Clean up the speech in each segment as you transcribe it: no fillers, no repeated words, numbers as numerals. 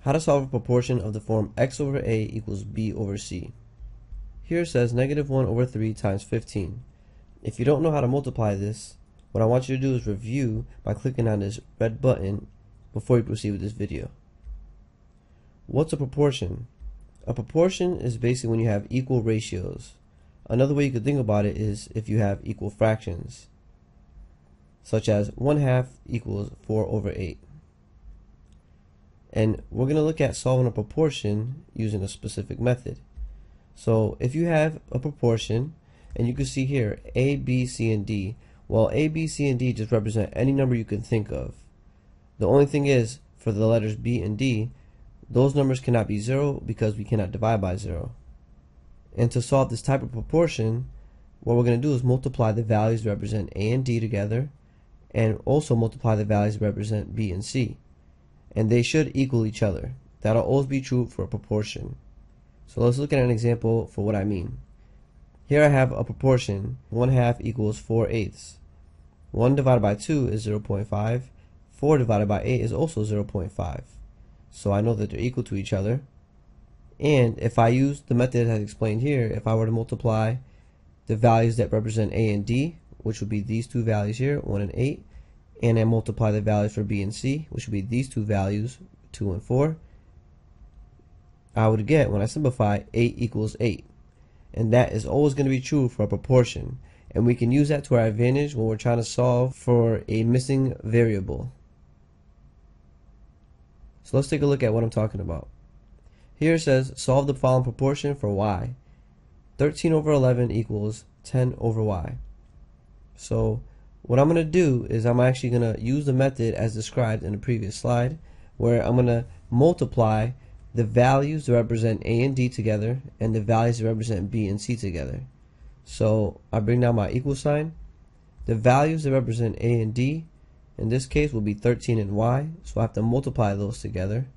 How to solve a proportion of the form x over a equals b over c. Here it says negative 1 over 3 times 15. If you don't know how to multiply this, what I want you to do is review by clicking on this red button before you proceed with this video. What's a proportion? A proportion is basically when you have equal ratios. Another way you could think about it is if you have equal fractions, such as 1/2 equals 4 over 8. And we're going to look at solving a proportion using a specific method. So if you have a proportion, and you can see here a, b, c, and d, well, a, b, c, and d just represent any number you can think of. The only thing is, for the letters b and d, those numbers cannot be 0 because we cannot divide by 0. And to solve this type of proportion, what we're going to do is multiply the values that represent a and d together, and also multiply the values that represent b and c. And they should equal each other. That'll always be true for a proportion. So let's look at an example for what I mean. Here I have a proportion, 1/2 equals 4/8. 1 divided by 2 is 0.5. 4 divided by 8 is also 0.5. So I know that they're equal to each other. And if I use the method as explained here, if I were to multiply the values that represent a and d, which would be these two values here, 1 and 8, and then multiply the values for b and c, which would be these two values, 2 and 4, I would get, when I simplify, 8 equals 8. And that is always going to be true for a proportion. And we can use that to our advantage when we're trying to solve for a missing variable. So let's take a look at what I'm talking about. Here it says, solve the following proportion for y. 13 over 11 equals 10 over y. So what I'm going to do is I'm actually going to use the method as described in the previous slide, where I'm going to multiply the values that represent a and d together and the values that represent b and c together. So I bring down my equal sign. The values that represent a and d in this case will be 13 and y, so I have to multiply those together.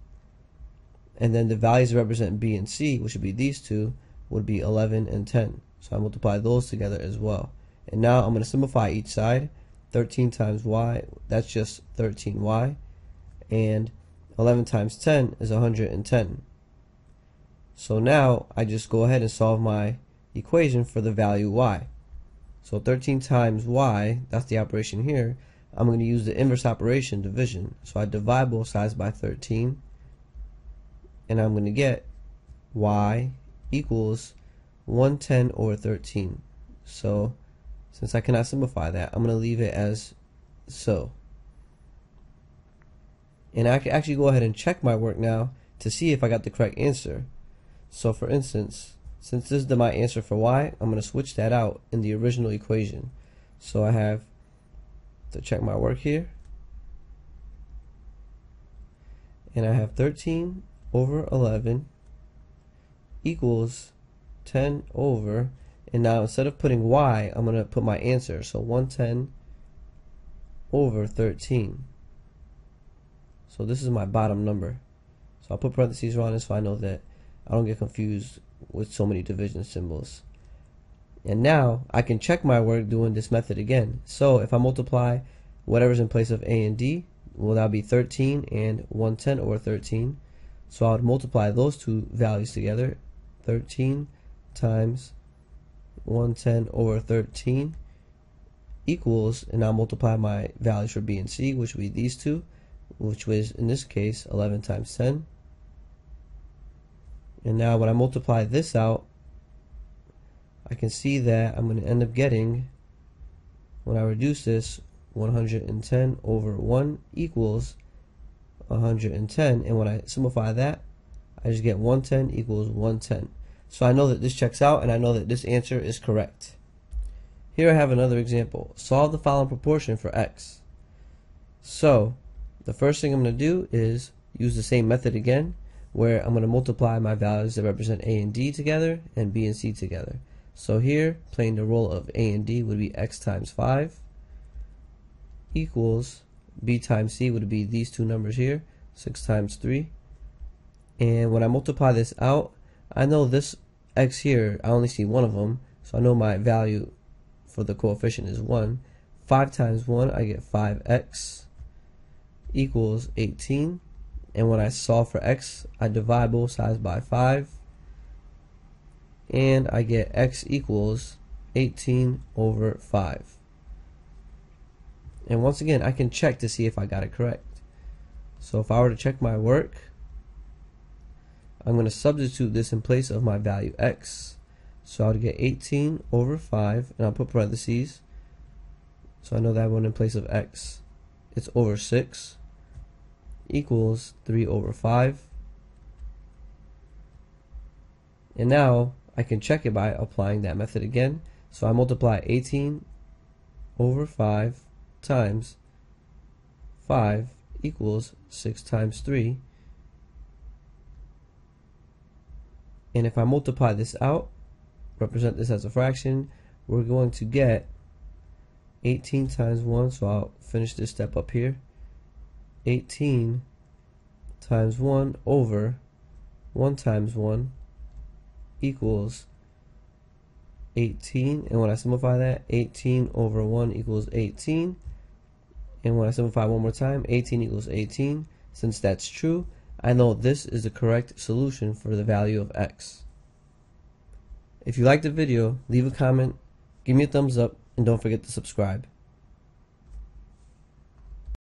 And then the values that represent b and c, which would be these two, would be 11 and 10. So I multiply those together as well. And now I'm going to simplify each side. 13 times y, that's just 13y. And 11 times 10 is 110. So now I just go ahead and solve my equation for the value y. So 13 times y, that's the operation here. I'm going to use the inverse operation, division. So I divide both sides by 13. And I'm going to get y equals 110 over 13. So since I cannot simplify that, I'm going to leave it as so. And I can actually go ahead and check my work now to see if I got the correct answer. So for instance, since this is my answer for y, I'm going to switch that out in the original equation. So I have to check my work here. And I have 13 over 11 equals 10 over, and now instead of putting y, I'm going to put my answer. So 110 over 13. So this is my bottom number. So I'll put parentheses around it so I know that I don't get confused with so many division symbols. And now I can check my work doing this method again. So if I multiply whatever's in place of a and d, well, that'll be 13 and 110 over 13. So I would multiply those two values together. 13 times 110 over 13 equals, and I'll multiply my values for b and c, which would be these two, which was in this case 11 times 10. And now when I multiply this out, I can see that I'm going to end up getting, when I reduce this, 110 over 1 equals 110. And when I simplify that, I just get 110 equals 110. So I know that this checks out, and I know that this answer is correct. Here I have another example. Solve the following proportion for x. So the first thing I'm going to do is use the same method again, where I'm going to multiply my values that represent a and d together and b and c together. So here, playing the role of a and d would be x times 5 equals b times c would be these two numbers here, 6 times 3. And when I multiply this out, I know this x here, I only see one of them, so I know my value for the coefficient is 1. 5 times 1, I get 5x equals 18. And when I solve for x, I divide both sides by 5, and I get x equals 18 over 5. And once again, I can check to see if I got it correct. So if I were to check my work, I'm going to substitute this in place of my value x. So I would get 18 over 5, and I'll put parentheses, so I know that one in place of x. It's over 6 equals 3 over 5. And now I can check it by applying that method again. So I multiply 18 over 5 times 5 equals 6 times 3. And if I multiply this out, represent this as a fraction, we're going to get 18 times 1, so I'll finish this step up here. 18 times 1 over 1 times 1 equals 18, and when I simplify that, 18 over 1 equals 18, and when I simplify one more time, 18 equals 18. Since that's true, I know this is the correct solution for the value of x. If you liked the video, leave a comment, give me a thumbs up, and don't forget to subscribe.